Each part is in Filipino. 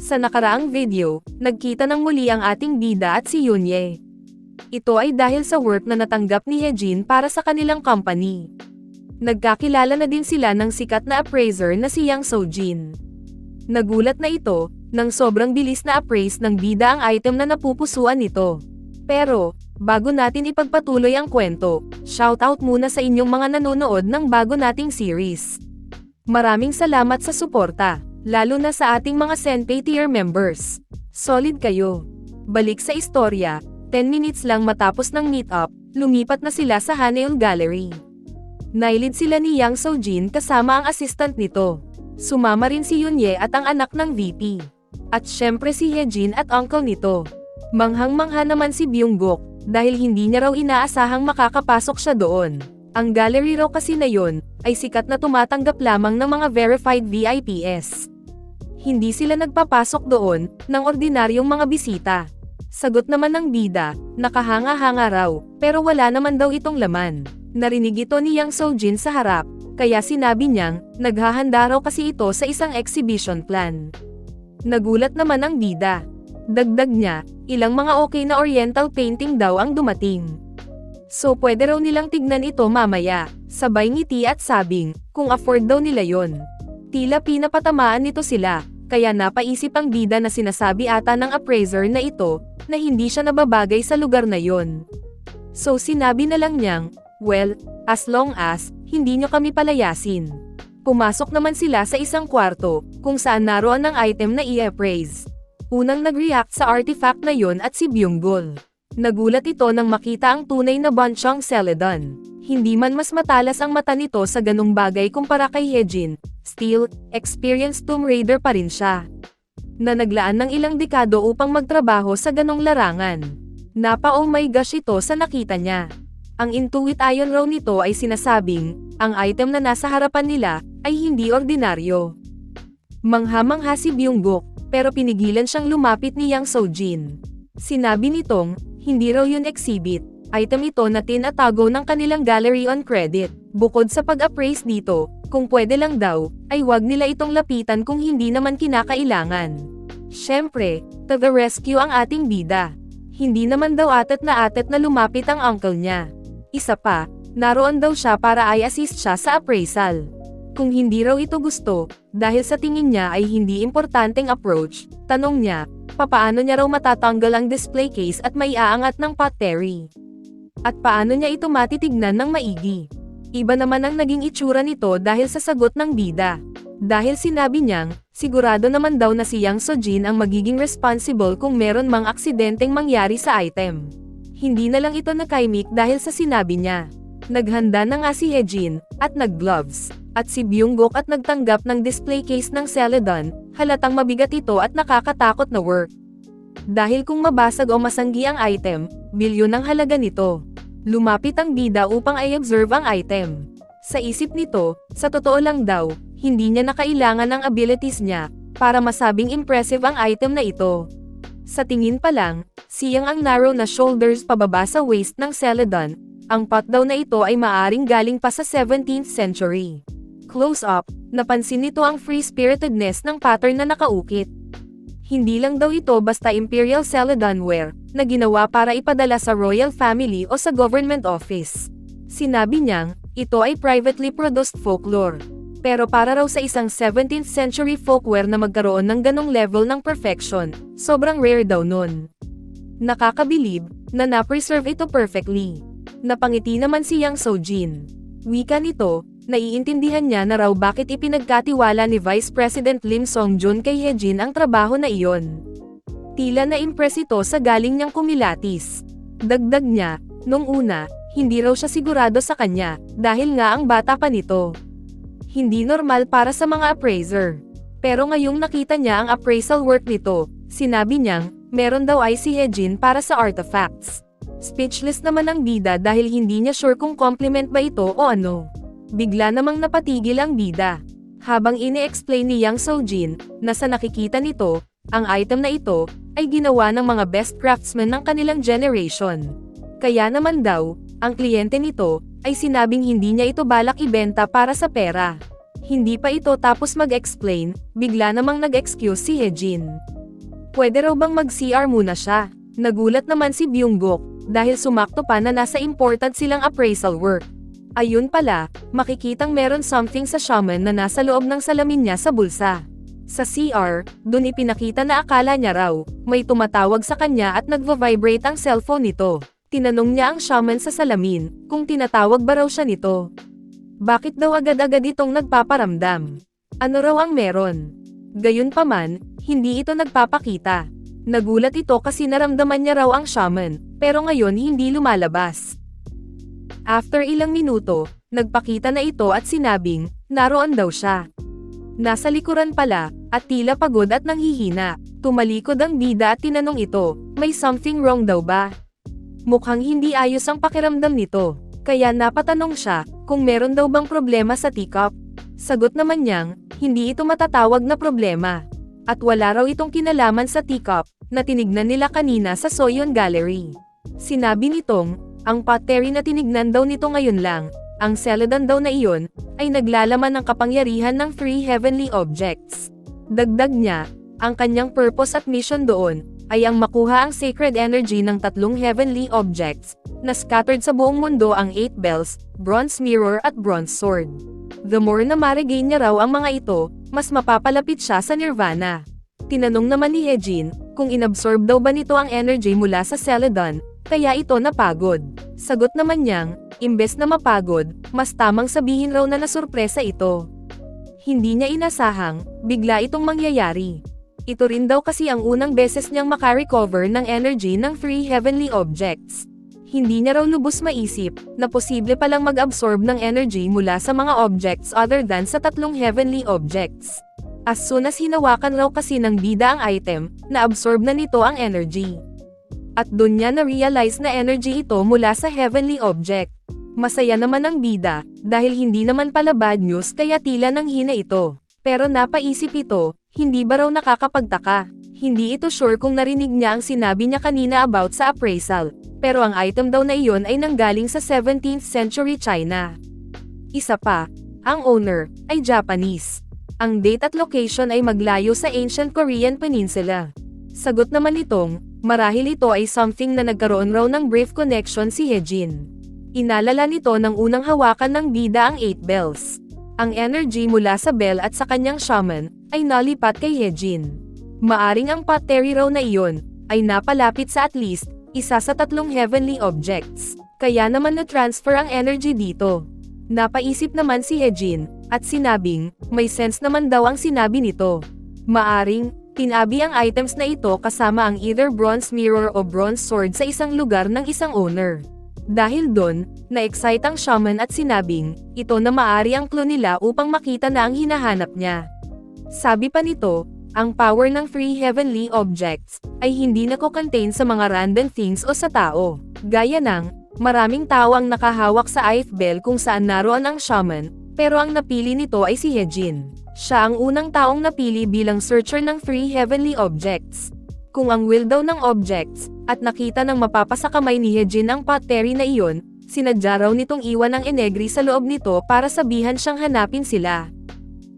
Sa nakaraang video, nagkita ng muli ang ating bida at si Yoonye. Ito ay dahil sa work na natanggap ni Haejin para sa kanilang company. Nagkakilala na din sila ng sikat na appraiser na si Yang Sojin. Nagulat na ito, nang sobrang bilis na appraise ng bida ang item na napupusuan nito. Pero, bago natin ipagpatuloy ang kwento, shoutout muna sa inyong mga nanonood ng bago nating series. Maraming salamat sa suporta, lalo na sa ating mga Senpay tier members. Solid kayo. Balik sa istorya, 10 minutes lang matapos ng meet-up, lumipat na sila sa Haneul Gallery. Nailid sila ni Yang Sojin kasama ang assistant nito. Sumama rin si Yoonye at ang anak ng VP. At syempre si Haejin at uncle nito. Manghang-mangha naman si Byung-guk, dahil hindi niya raw inaasahang makakapasok siya doon. Ang gallery raw kasi na yon, ay sikat na tumatanggap lamang ng mga verified VIPs. Hindi sila nagpapasok doon, ng ordinaryong mga bisita. Sagot naman ng bida, nakahanga-hanga raw, pero wala naman daw itong laman. Narinig ito ni Yang Sojin sa harap, kaya sinabi niyang, naghahanda raw kasi ito sa isang exhibition plan. Nagulat naman ang bida. Dagdag niya, ilang mga okay na oriental painting daw ang dumating. So pwede raw nilang tignan ito mamaya, sabay ngiti at sabing, kung afford daw nila yon. Tila pinapatamaan nito sila, kaya napaisip ang bida na sinasabi ata ng appraiser na ito, na hindi siya nababagay sa lugar na yon. So sinabi na lang niyang, well, as long as, hindi nyo kami palayasin. Pumasok naman sila sa isang kwarto, kung saan naroon ang item na i-appraise. Unang nag-react sa artifact na yon at si Byung-gul. Nagulat ito nang makita ang tunay na Banchang Celadon. Hindi man mas matalas ang mata nito sa ganung bagay kumpara kay Haejin, still, experienced Tomb Raider pa rin siya. Na naglaan ng ilang dekado upang magtrabaho sa ganong larangan. Napa-oh my gosh ito sa nakita niya. Ang intuit ayon raw nito ay sinasabing, ang item na nasa harapan nila, ay hindi ordinaryo. Mangha-mangha si Byung-guk, pero pinigilan siyang lumapit ni Yang Sojin. Sinabi nitong, hindi raw yun exhibit, item ito na tinatago ng kanilang gallery on credit. Bukod sa pag-appraise dito, kung pwede lang daw, ay wag nila itong lapitan kung hindi naman kinakailangan. Syempre, to the rescue ang ating bida. Hindi naman daw atet na lumapit ang uncle niya. Isa pa, naroon daw siya para i-assist siya sa appraisal. Kung hindi raw ito gusto, dahil sa tingin niya ay hindi importanteng approach, tanong niya, papaano niya raw matatanggal ang display case at maiaangat ng pottery? At paano niya ito matitignan ng maigi? Iba naman ang naging itsura nito dahil sa sagot ng bida. Dahil sinabi niyang, sigurado naman daw na si Yang Sojin ang magiging responsible kung meron mang aksidenteng mangyari sa item. Hindi na lang ito nakaimik dahil sa sinabi niya. Naghanda na nga si Haejin, at nag-gloves, at si Byung-guk at nagtanggap ng display case ng Celadon, halatang mabigat ito at nakakatakot na work. Dahil kung mabasag o masanggi ang item, bilyon ang halaga nito. Lumapit ang bida upang i-observe ang item. Sa isip nito, sa totoo lang daw, hindi niya nakailangan ng abilities niya, para masabing impressive ang item na ito. Sa tingin pa lang, siyang ang narrow na shoulders pababa sa waist ng Celadon, ang pot daw na ito ay maaring galing pa sa 17th century. Close up, napansin nito ang free-spiritedness ng pattern na nakaukit. Hindi lang daw ito basta Imperial Celadon ware, na ginawa para ipadala sa royal family o sa government office. Sinabi niyang, ito ay privately produced folklore. Pero para raw sa isang 17th century folkware na magkaroon ng ganong level ng perfection, sobrang rare daw nun. Nakakabilib, na na-preserve ito perfectly. Napangiti naman si Yang Sojin. Wika nito, naiintindihan niya na raw bakit ipinagkatiwala ni Vice President Lim Song-jun kay Haejin ang trabaho na iyon. Tila na-impress ito sa galing niyang kumilatis. Dagdag niya, nung una, hindi raw siya sigurado sa kanya, dahil nga ang bata pa nito. Hindi normal para sa mga appraiser. Pero ngayong nakita niya ang appraisal work nito, sinabi niyang, meron daw ay si Haejin para sa artifacts. Speechless naman ang bida dahil hindi niya sure kung compliment ba ito o ano. Bigla namang napatigil ang bida. Habang ini-explain ni Yang Sojin, na sa nakikita nito, ang item na ito, ay ginawa ng mga best craftsmen ng kanilang generation. Kaya naman daw, ang kliyente nito, ay sinabing hindi niya ito balak ibenta para sa pera. Hindi pa ito tapos mag-explain, bigla namang nag-excuse si Hejin. Pwede raw bang mag-CR muna siya? Nagulat naman si Byung-guk, dahil sumakto pa na nasa important silang appraisal work. Ayun pala, makikitang meron something sa shaman na nasa loob ng salamin niya sa bulsa. Sa CR, dun ipinakita na akala niya raw, may tumatawag sa kanya at nagvo-vibrate ang cellphone nito. Tinanong niya ang shaman sa salamin, kung tinatawag ba raw siya nito. Bakit daw agad-agad itong nagpaparamdam? Ano raw ang meron? Gayunpaman, hindi ito nagpapakita. Nagulat ito kasi naramdaman niya raw ang shaman, pero ngayon hindi lumalabas. After ilang minuto, nagpakita na ito at sinabing, naroon daw siya. Nasa likuran pala, at tila pagod at nanghihina. Tumalikod ang bida at tinanong ito, may something wrong daw ba? Mukhang hindi ayos ang pakiramdam nito, kaya napatanong siya, kung meron daw bang problema sa teacup. Sagot naman niyang, hindi ito matatawag na problema. At wala raw itong kinalaman sa teacup, na tinignan nila kanina sa Soyeon Gallery. Sinabi nitong, ang pottery na tinignan daw nito ngayon lang, ang Celadon daw na iyon, ay naglalaman ng kapangyarihan ng 3 heavenly objects. Dagdag niya, ang kanyang purpose at mission doon, ay ang makuha ang sacred energy ng 3 heavenly objects, na scattered sa buong mundo ang 8 bells, bronze mirror at bronze sword. The more na ma-regain niya raw ang mga ito, mas mapapalapit siya sa nirvana. Tinanong naman ni Hejin, kung inabsorb daw ba nito ang energy mula sa Celadon, kaya ito napagod. Sagot naman niyang, imbes na mapagod, mas tamang sabihin raw na nasurpresa ito. Hindi niya inasahang, bigla itong mangyayari. Ito rin daw kasi ang unang beses niyang makarecover ng energy ng 3 heavenly objects. Hindi niya raw lubos maisip, na posible palang mag-absorb ng energy mula sa mga objects other than sa 3 heavenly objects. As soon as hinawakan raw kasi ng bida ang item, na-absorb na nito ang energy. At dun niya na-realize na energy ito mula sa heavenly object. Masaya naman ang bida, dahil hindi naman pala bad news kaya tila nang hina ito. Pero napaisip ito, hindi ba raw nakakapagtaka? Hindi ito sure kung narinig niya ang sinabi niya kanina about sa appraisal, pero ang item daw na iyon ay nanggaling sa 17th century China. Isa pa, ang owner ay Japanese. Ang date at location ay maglayo sa ancient Korean peninsula. Sagot naman nitong, marahil ito ay something na nagkaroon raw ng brief connection si Hejin. Inalala nito ng unang hawakan ng bida ang 8 bells. Ang energy mula sa bell at sa kanyang shaman, ay nalipat kay Hejin. Maaring ang pottery raw na iyon, ay napalapit sa at least, isa sa 3 heavenly objects. Kaya naman na-transfer ang energy dito. Napaisip naman si Hejin, at sinabing, may sense naman daw ang sinabi nito. Maaring, tinabi ang items na ito kasama ang either bronze mirror o bronze sword sa isang lugar ng isang owner. Dahil doon, na-excite ang shaman at sinabing, ito na maari ang clue nila upang makita na ang hinahanap niya. Sabi pa nito, ang power ng 3 heavenly objects, ay hindi nako-contain sa mga random things o sa tao. Gaya ng, maraming tao ang nakahawak sa eighth bell kung saan naroon ang shaman, pero ang napili nito ay si Hejin. Siya ang unang taong napili bilang searcher ng 3 heavenly objects. Kung ang will daw ng objects, at nakita ng mapapasakamay ni Hejin ang pottery na iyon, sinadya raw nitong iwan ang enegri sa loob nito para sabihan siyang hanapin sila.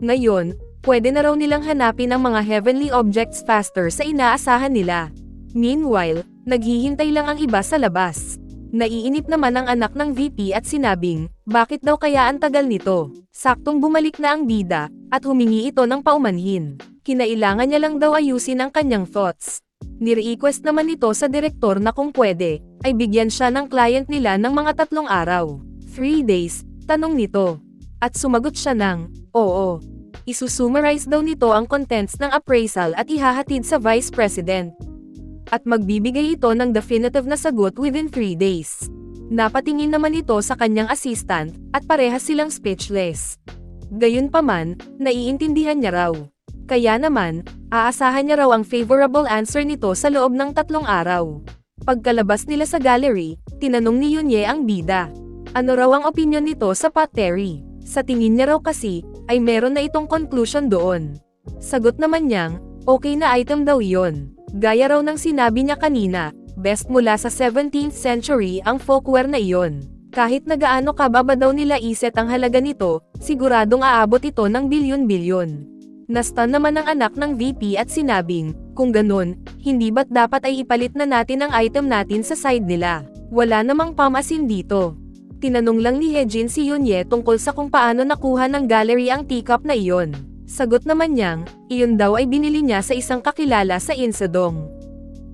Ngayon, pwede na raw nilang hanapin ang mga heavenly objects faster sa inaasahan nila. Meanwhile, naghihintay lang ang iba sa labas. Naiinip naman ang anak ng VP at sinabing, bakit daw kaya ang tagal nito? Saktong bumalik na ang bida, at humingi ito ng paumanhin. Kinailangan niya lang daw ayusin ang kanyang thoughts. Ni-request naman ito sa direktor na kung pwede, ay bigyan siya ng client nila ng mga 3 araw. 3 days, tanong nito. At sumagot siya ng, oo. Isusummarize daw nito ang contents ng appraisal at ihahatid sa Vice President. At magbibigay ito ng definitive na sagot within 3 days. Napatingin naman ito sa kanyang assistant, at parehas silang speechless. Gayunpaman, naiintindihan niya raw. Kaya naman, aasahan niya raw ang favorable answer nito sa loob ng 3 araw. Pagkalabas nila sa gallery, tinanong ni Yunye ang bida. Ano raw ang opinion nito sa pottery? Sa tingin niya raw kasi, ay meron na itong conclusion doon. Sagot naman niyang, okay na item daw iyon. Gaya raw ng sinabi niya kanina, best mula sa 17th century ang folkware na iyon. Kahit na gaano kababa daw nila iset ang halaga nito, siguradong aabot ito ng bilyon-bilyon. Na-stun naman ang anak ng VP at sinabing, kung ganun, hindi ba't dapat ay ipalit na natin ang item natin sa side nila? Wala namang pamasin dito. Tinanong lang ni Hejin si Yunye tungkol sa kung paano nakuha ng gallery ang teacup na iyon. Sagot naman niyang, iyon daw ay binili niya sa isang kakilala sa Insadong.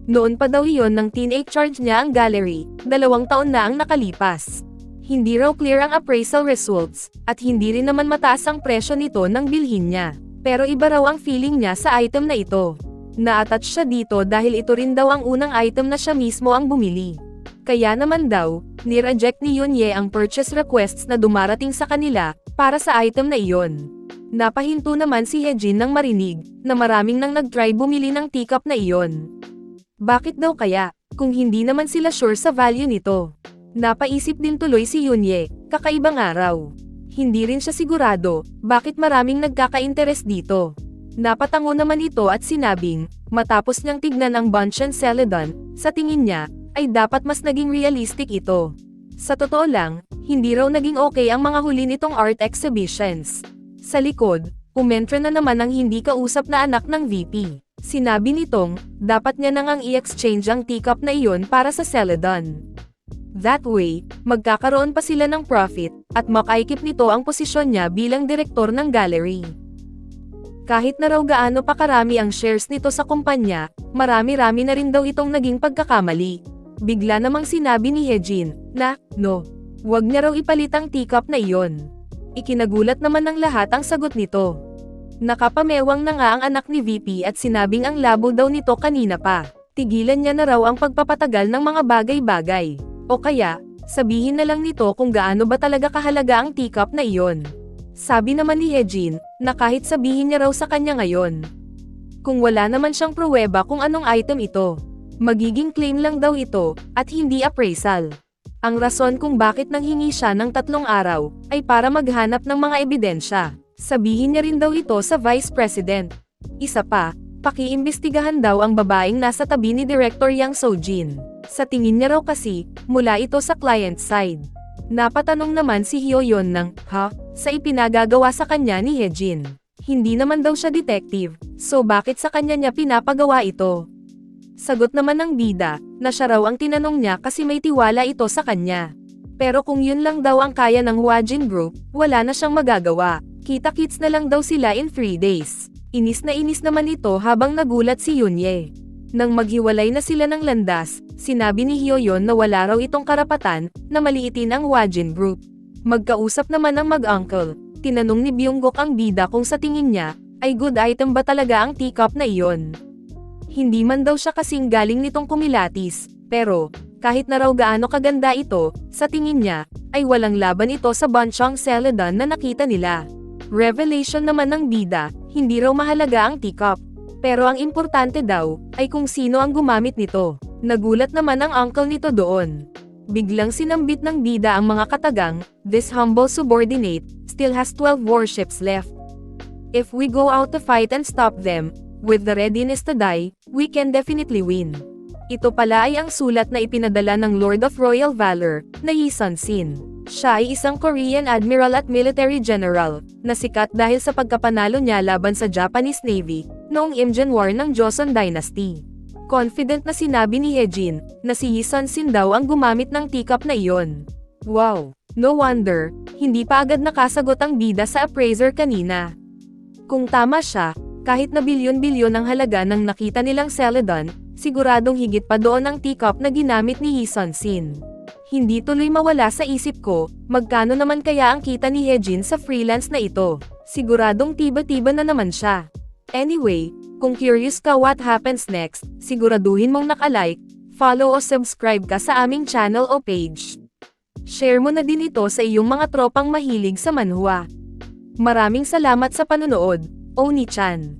Noon pa daw iyon nang teenage charge niya ang gallery, 2 taon na ang nakalipas. Hindi raw clear ang appraisal results, at hindi rin naman mataas ang presyo nito nang bilhin niya. Pero iba raw ang feeling niya sa item na ito. Na-attach siya dito dahil ito rin daw ang unang item na siya mismo ang bumili. Kaya naman daw, ni-reject ni Yunye ang purchase requests na dumarating sa kanila, para sa item na iyon. Napahinto naman si Hejin nang marinig, na maraming nang nag-try bumili ng teacup na iyon. Bakit daw kaya, kung hindi naman sila sure sa value nito? Napaisip din tuloy si Yunye, kakaibang araw. Hindi rin siya sigurado, bakit maraming nagkaka-interes dito. Napatango naman ito at sinabing, matapos niyang tignan ang Bunchen Celadon, sa tingin niya, ay dapat mas naging realistic ito. Sa totoo lang, hindi raw naging okay ang mga huli nitong art exhibitions. Sa likod, umentra na naman ang hindi kausap na anak ng VP. Sinabi nitong, dapat niya nang ang i-exchange ang teacup na iyon para sa Celadon. That way, magkakaroon pa sila ng profit, at makaikip nito ang posisyon niya bilang direktor ng gallery. Kahit na raw gaano pa karami ang shares nito sa kumpanya, marami-rami na rin daw itong naging pagkakamali. Bigla namang sinabi ni Hejin, na, no, wag niya raw ipalit ang teacup na iyon. Ikinagulat naman ng lahat ang sagot nito. Nakapamewang na nga ang anak ni VP at sinabing ang labo daw nito kanina pa. Tigilan niya na raw ang pagpapatagal ng mga bagay-bagay. O kaya, sabihin na lang nito kung gaano ba talaga kahalaga ang teacup na iyon. Sabi naman ni Hejin, na kahit sabihin niya raw sa kanya ngayon. Kung wala naman siyang pruweba kung anong item ito, magiging claim lang daw ito, at hindi appraisal. Ang rason kung bakit nanghingi siya ng 3 araw, ay para maghanap ng mga ebidensya. Sabihin niya rin daw ito sa Vice President. Isa pa, pakiimbestigahan daw ang babaeng nasa tabi ni Director Yang Sojin. Sa tingin niya raw kasi, mula ito sa client side. Napatanong naman si Hyoyeon ng, sa ipinagagawa sa kanya ni Hejin. Hindi naman daw siya detective, so bakit sa kanya niya pinapagawa ito? Sagot naman ng bida, na siya raw ang tinanong niya kasi may tiwala ito sa kanya. Pero kung yun lang daw ang kaya ng Huajin Group, wala na siyang magagawa. Kita-kits na lang daw sila in 3 days. Inis na inis naman ito habang nagulat si Yunye. Nang maghiwalay na sila ng landas, sinabi ni Hyoyeon na wala raw itong karapatan, na maliitin ang Huajin Group. Magkausap naman ang mag-uncle, tinanong ni Byunggok ang bida kung sa tingin niya, ay good item ba talaga ang teacup na iyon. Hindi man daw siya kasing galing nitong kumilatis, pero, kahit na raw gaano kaganda ito, sa tingin niya, ay walang laban ito sa Bunchen Celadon na nakita nila. Revelation naman ng bida, hindi raw mahalaga ang teacup. Pero ang importante daw, ay kung sino ang gumamit nito. Nagulat naman ang uncle nito doon. Biglang sinambit ng bida ang mga katagang, this humble subordinate, still has 12 warships left. If we go out to fight and stop them, with the readiness to die, we can definitely win. Ito pala ay ang sulat na ipinadala ng Lord of Royal Valor, na Yi Sun-sin. Siya ay isang Korean admiral at military general, na sikat dahil sa pagkapanalo niya laban sa Japanese Navy, noong Imjin War ng Joseon Dynasty. Confident na sinabi ni Hejin, na si Yi Sun-sin daw ang gumamit ng teacup na iyon. Wow! No wonder, hindi pa agad nakasagot ang bida sa appraiser kanina. Kung tama siya, kahit na bilyon-bilyon ang halaga ng nakita nilang Celadon, siguradong higit pa doon ang teacup na ginamit ni Yi Sun-sin. Hindi tuloy mawala sa isip ko, magkano naman kaya ang kita ni Hejin sa freelance na ito? Siguradong tiba-tiba na naman siya. Anyway, kung curious ka what happens next, siguraduhin mong naka-like, follow o subscribe ka sa aming channel o page. Share mo na din ito sa iyong mga tropang mahilig sa manhwa. Maraming salamat sa panonood, Oni-chan.